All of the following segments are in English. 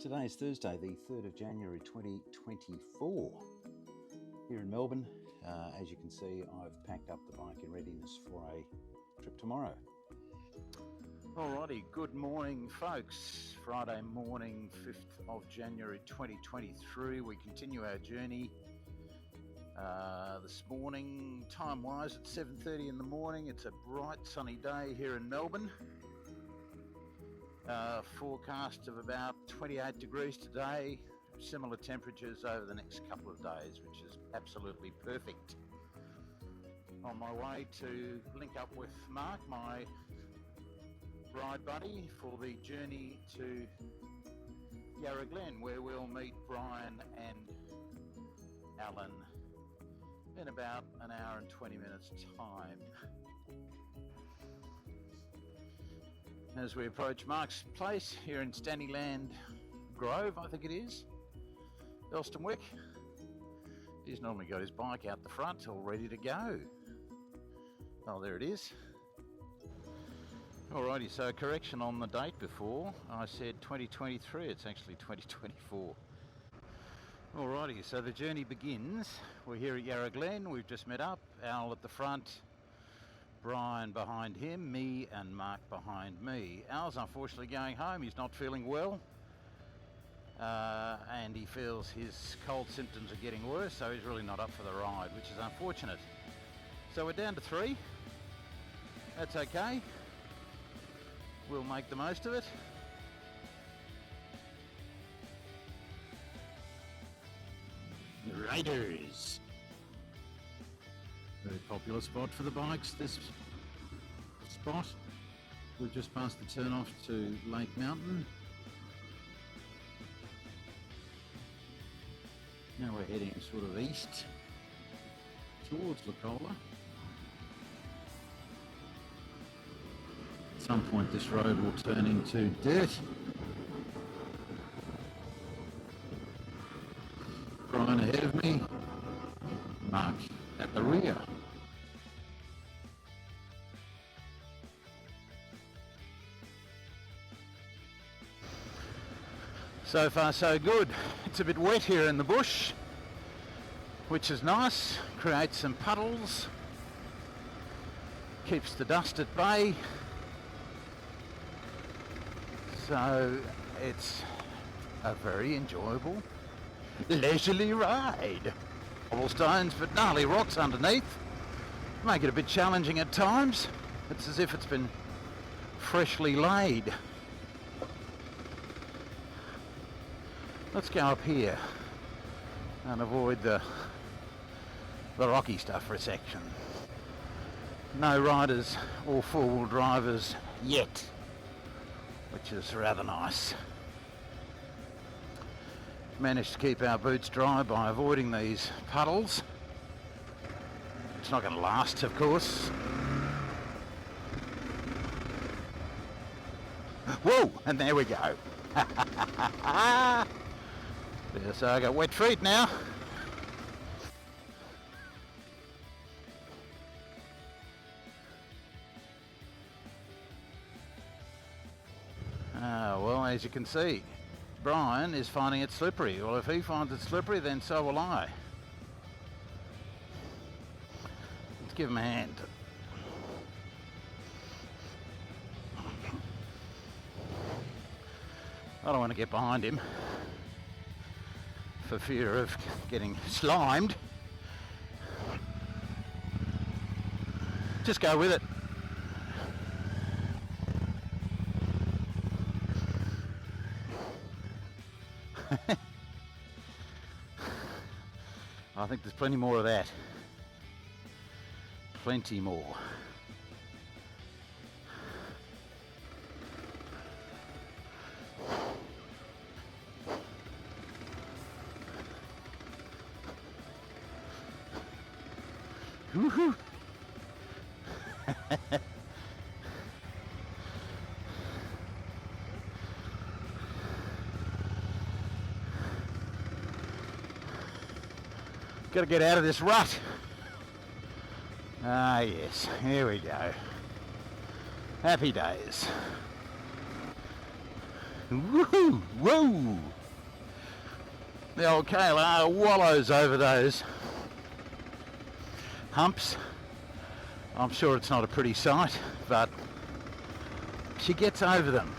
Today is Thursday, the 3rd of January 2024. Here in Melbourne, as you can see, I've packed up the bike in readiness for a trip tomorrow. Alrighty, good morning folks. Friday morning, 5th of January 2023. We continue our journey this morning, time-wise at 7:30 in the morning. It's a bright sunny day here in Melbourne. Forecast of about 28 degrees today, similar temperatures over the next couple of days, which is absolutely perfect. On my way to link up with Mark, my ride buddy, for the journey to Yarra Glen, where we'll meet Brian and Alan in about an hour and 20 minutes time. As we approach Mark's place here in Stanleyland Grove, I think it is, Elstonwick. He's normally got his bike out the front all ready to go. Oh, there it is. Alrighty, so correction on the date before. I said 2023, it's actually 2024. Alrighty, so the journey begins. We're here at Yarra Glen, we've just met up. Al at the front, Brian behind him, me and Mark behind me. Al's unfortunately going home, he's not feeling well. And he feels his cold symptoms are getting worse, so he's really not up for the ride, which is unfortunate. So we're down to 3. That's okay. We'll make the most of it. Raiders. Very popular spot for the bikes, this spot. We've just passed the turn off to Lake Mountain. Now we're heading sort of east towards Licola. At some point this road will turn into dirt. Brian ahead of me, Mark at the rear. So far so good. It's a bit wet here in the bush, which is nice, creates some puddles, keeps the dust at bay. So it's a very enjoyable, leisurely ride. Cobblestones, but gnarly rocks underneath. Make it a bit challenging at times. It's as if it's been freshly laid. Let's go up here and avoid the rocky stuff for a section. No riders or four-wheel drivers yet, which is rather nice. Managed to keep our boots dry by avoiding these puddles. It's not going to last, of course. Whoa! And there we go. So I got wet feet now. Well, as you can see, Brian is finding it slippery. Well, if he finds it slippery, then so will I. Let's give him a hand. I don't want to get behind him for fear of getting slimed. Just go with it. I think there's plenty more of that. Plenty more. Woohoo! Got to get out of this rut. Ah, yes, here we go. Happy days. Woohoo! Woo! The old KLR wallows over those humps. I'm sure it's not a pretty sight, but she gets over them.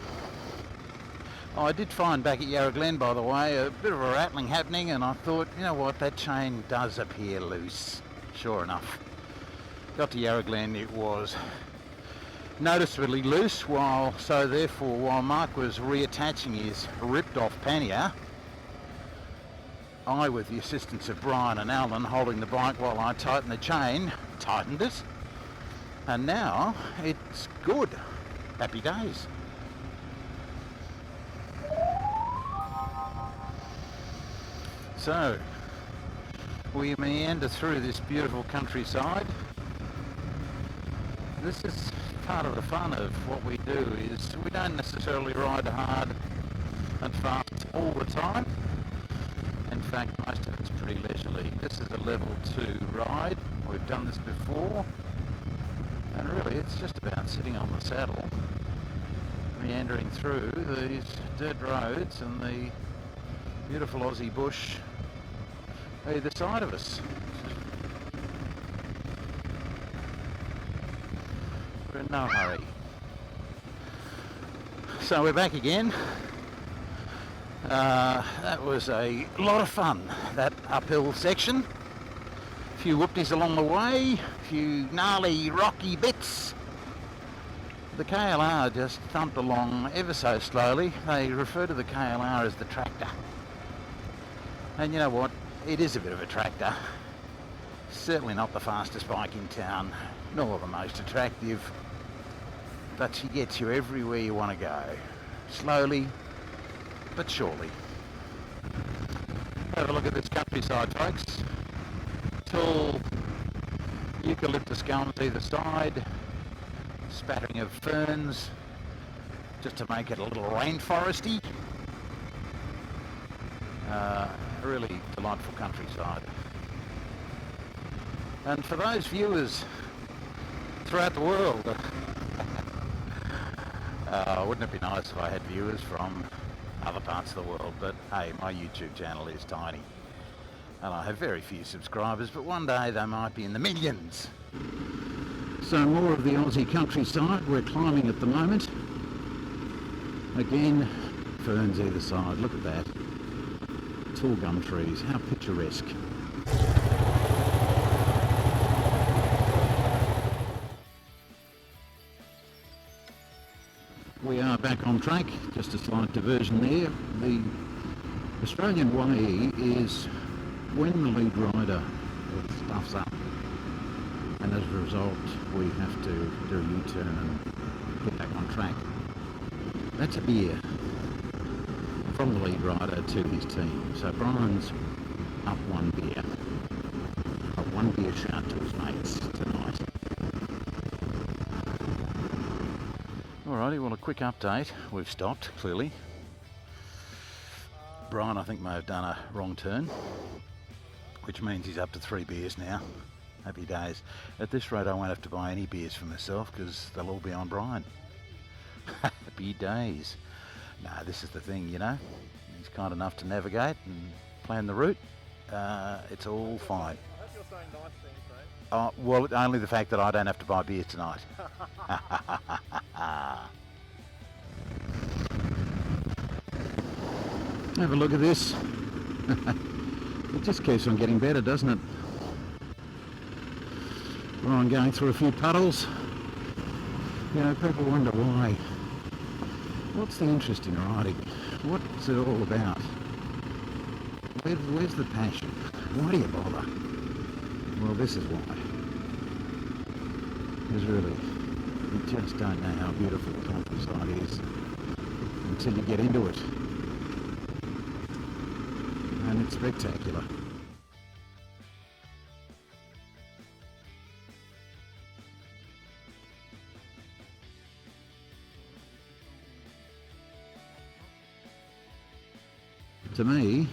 Oh, I did find back at Yarra Glen, by the way, a bit of a rattling happening, and I thought, you know what, that chain does appear loose. Sure enough. Got to Yarra Glen, it was noticeably loose, so therefore while Mark was reattaching his ripped off pannier, I, with the assistance of Brian and Alan holding the bike while I tightened the chain, tightened it, and now it's good. Happy days. So we meander through this beautiful countryside. This is part of the fun of what we do, is we don't necessarily ride hard and fast all the time. In fact, most of it's pretty leisurely. This is a level 2 ride. We've done this before, and really it's just about sitting on the saddle, meandering through these dirt roads and the beautiful Aussie bush either side of us. We're in no hurry. So we're back again. That was a lot of fun, that uphill section. A few whoopties along the way, a few gnarly rocky bits. The KLR just thumped along ever so slowly. They refer to the KLR as the tractor. And you know what? It is a bit of a tractor. Certainly not the fastest bike in town, nor the most attractive. But she gets you everywhere you want to go. Slowly, but surely. Have a look at this countryside, folks. Tall eucalyptus gums either side, spattering of ferns, just to make it a little rainforesty. Really delightful countryside. And for those viewers throughout the world, wouldn't it be nice if I had viewers from other parts of the world? But hey, my YouTube channel is tiny and I have very few subscribers, but one day they might be in the millions. So more of the Aussie countryside we're climbing at the moment. Again, ferns either side. Look at that. Tall gum trees, how picturesque. We are back on track, just a slight diversion there. The Australian way is when the lead rider stuffs up, and as a result we have to do a U-turn and get back on track. That's a beer from the lead rider to his team. So Brian's up one beer. Up one beer shout to his mates tonight. Alrighty, well, a quick update. We've stopped, clearly. Brian, I think, may have done a wrong turn, which means he's up to 3 beers now. Happy days. At this rate, I won't have to buy any beers for myself because they'll all be on Brian. Happy days. No, this is the thing, you know. He's kind enough to navigate and plan the route. It's all fine. I hope you're saying nice things, mate. Well, only the fact that I don't have to buy beer tonight. Have a look at this. It just keeps on getting better, doesn't it? Well, I'm going through a few puddles. You know, people wonder why. What's the interest in riding? What's it all about? Where's the passion? Why do you bother? Well, this is why. Because really, you just don't know how beautiful the countryside is until you get into it. And it's spectacular. To me,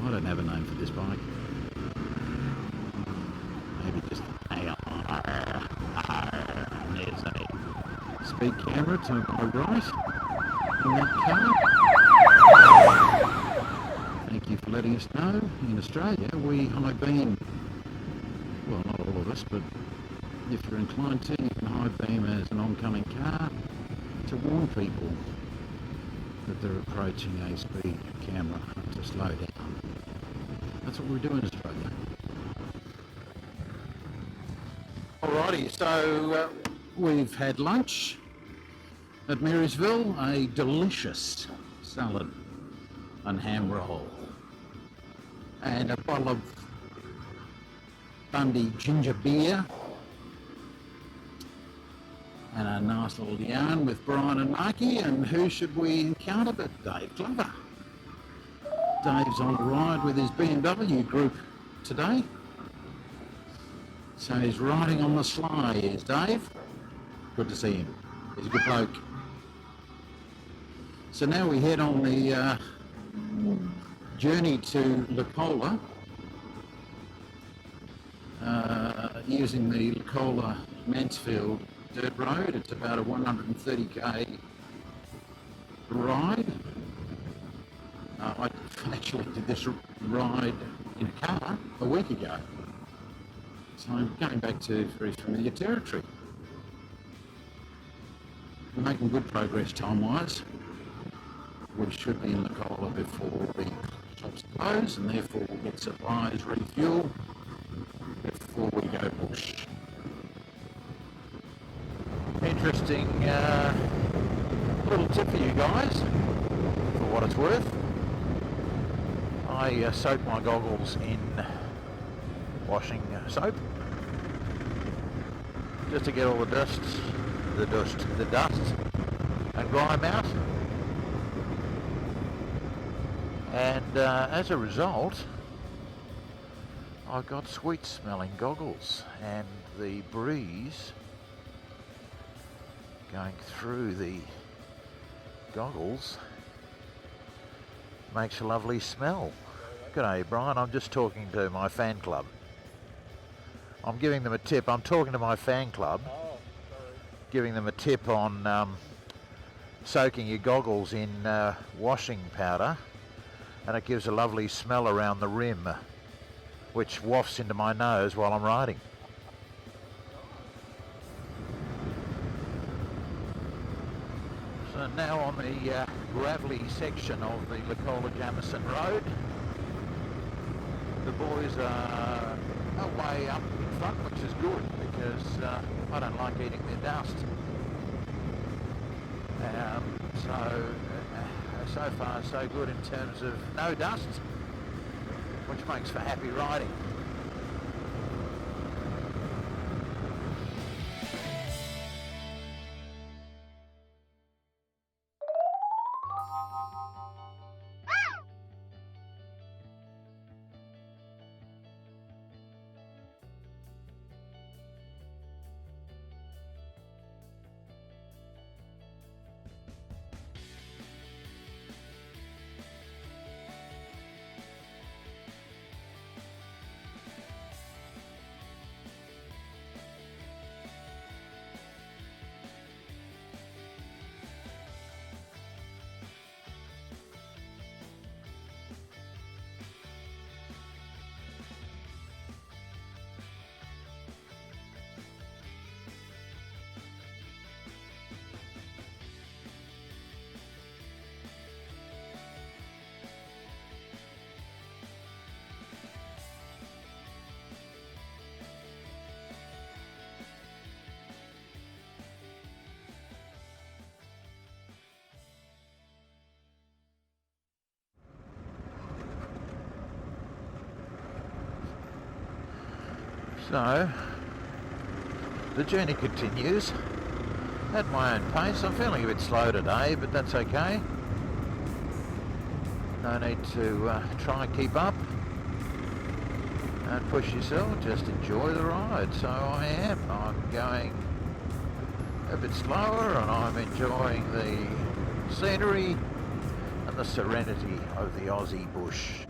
I don't have a name for this bike. Maybe just there's a speed camera to my right. in that car. Thank you for letting us know. In Australia, we high beam, well, not all of us, but if you're inclined to, you can high beam as an oncoming car to warn people that they're approaching a speed camera to slow down. That's what we do in Australia. Alrighty, so we've had lunch at Marysville, a delicious salad and ham roll, and a bottle of Bundy ginger beer, and a nice little yarn with Brian and Marky. And who should we encounter but Dave Glover. Dave's on a ride with his BMW group today, so he's riding on the sly. Here's Dave. Good to see him. He's a good bloke. So now we head on the journey to Licola, using the Licola Mansfield dirt road. It's about a 130k ride. I actually did this ride in a car a week ago, so I'm going back to very familiar territory. We're making good progress time-wise. We should be in Licola before the shops close, and therefore we'll get supplies, refuel before we go bush. Interesting little tip for you guys, for what it's worth. I soak my goggles in washing soap just to get all the dust and grime out. And as a result, I've got sweet smelling goggles, and the breeze going through the goggles makes a lovely smell. G'day Brian, I'm just talking to my fan club. I'm giving them a tip. I'm talking to my fan club, giving them a tip on soaking your goggles in washing powder, and it gives a lovely smell around the rim, which wafts into my nose while I'm riding. So now on the gravelly section of the Licola Jamison Road, the boys are way up in front, which is good because I don't like eating their dust. So far so good in terms of no dust, which makes for happy riding. So, the journey continues at my own pace. I'm feeling a bit slow today, but that's okay. No need to try and keep up and push yourself, just enjoy the ride. So I am. I'm going a bit slower and I'm enjoying the scenery and the serenity of the Aussie bush.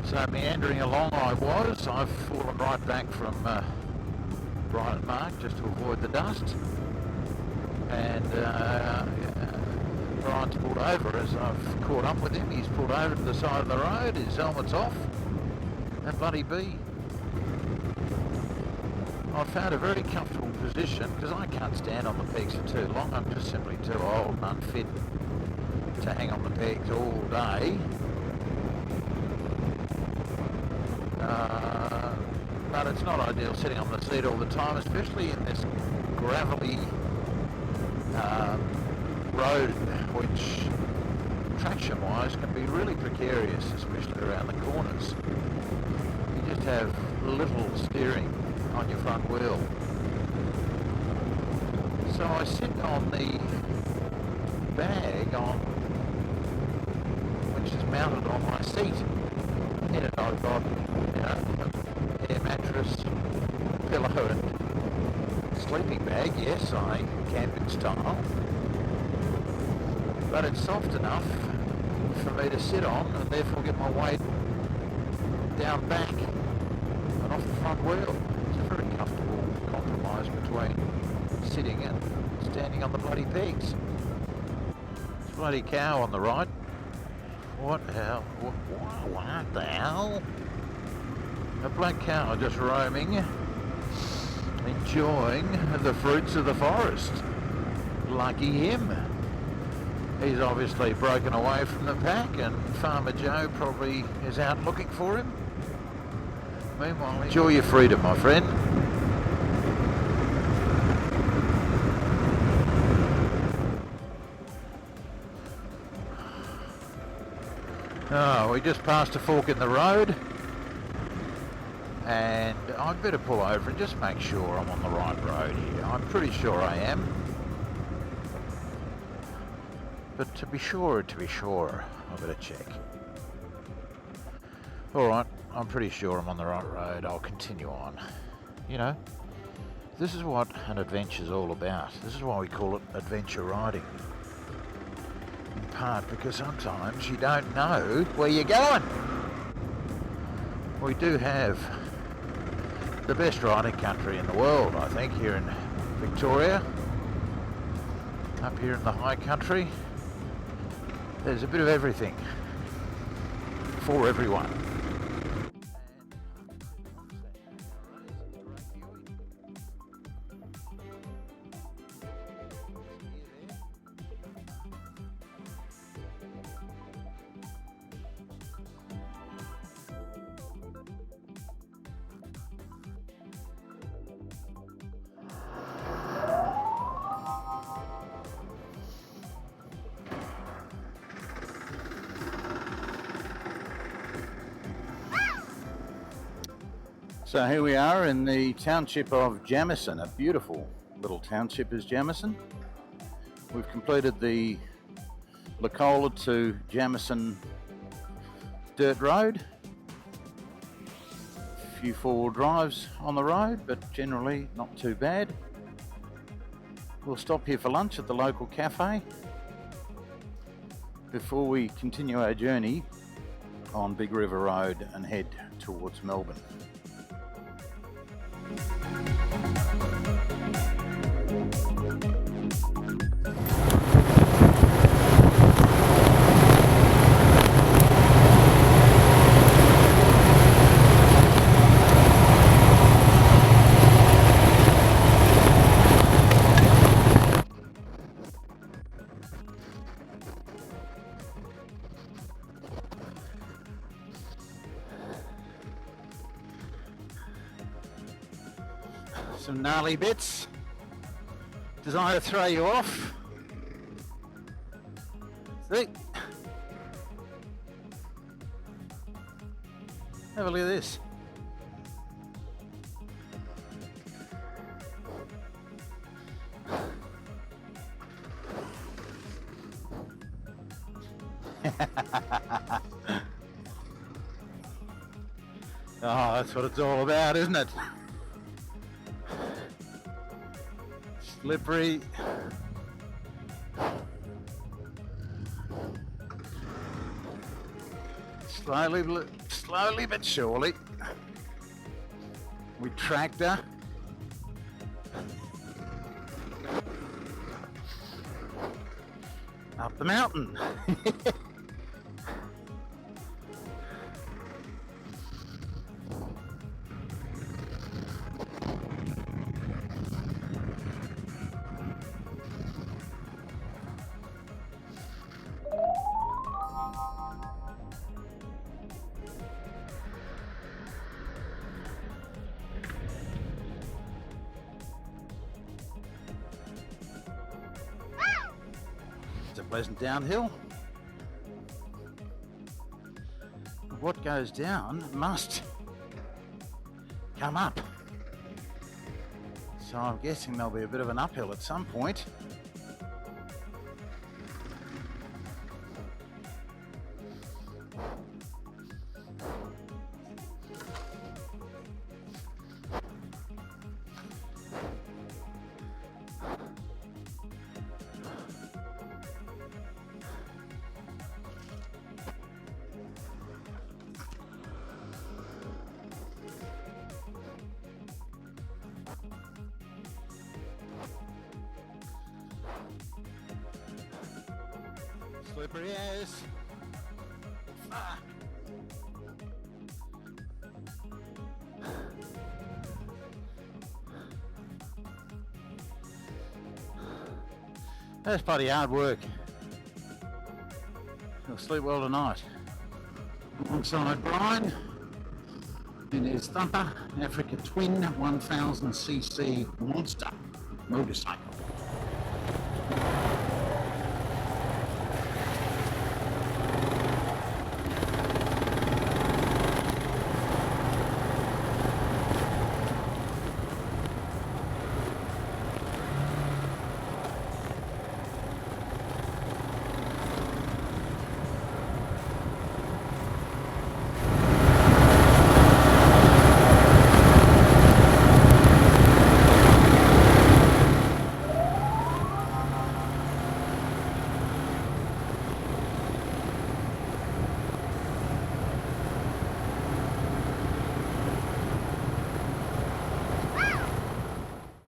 So meandering along I've fallen right back from Brian and Mark just to avoid the dust. And Brian's pulled over as I've caught up with him. He's pulled over to the side of the road, his helmet's off. That bloody bee. I've found a very comfortable position because I can't stand on the pegs for too long. I'm just simply too old and unfit to hang on the pegs all day. But it's not ideal sitting on the seat all the time, especially in this gravelly road, which traction-wise can be really precarious, especially around the corners. You just have little steering on your front wheel. So I sit on the bag which is mounted on my seat. In it I've got, an air mattress, pillow and sleeping bag. Yes, I camping style. But it's soft enough for me to sit on and therefore get my weight down back and off the front wheel. It's a very comfortable compromise between sitting and standing on the bloody pegs. There's a bloody cow on the right. What the hell? What the hell? A black cow just roaming, enjoying the fruits of the forest. Lucky him. He's obviously broken away from the pack and Farmer Joe probably is out looking for him. Meanwhile, enjoy your freedom, my friend. Oh, we just passed a fork in the road and I'd better pull over and just make sure I'm on the right road here. I'm pretty sure I am. But to be sure, I better check. Alright, I'm pretty sure I'm on the right road. I'll continue on. You know, this is what an adventure's all about. This is why we call it adventure riding. In part because sometimes you don't know where you're going. We do have the best riding country in the world, I think, here in Victoria. Up here in the high country. There's a bit of everything for everyone. So here we are in the township of Jamison, a beautiful little township is Jamison. We've completed the Licola to Jamison dirt road. A few four-wheel drives on the road, but generally not too bad. We'll stop here for lunch at the local cafe before we continue our journey on Big River Road and head towards Melbourne. Some gnarly bits designed to throw you off. See? Have a look at this. Oh, that's what it's all about, isn't it? Slippery. Slowly but surely, we tractor up the mountain. It's a pleasant downhill. What goes down must come up. So I'm guessing there'll be a bit of an uphill at some point. Slippery as. Ah. That's bloody hard work. You'll sleep well tonight. Alongside Brian in his Thumper Africa Twin 1000cc monster motorcycle.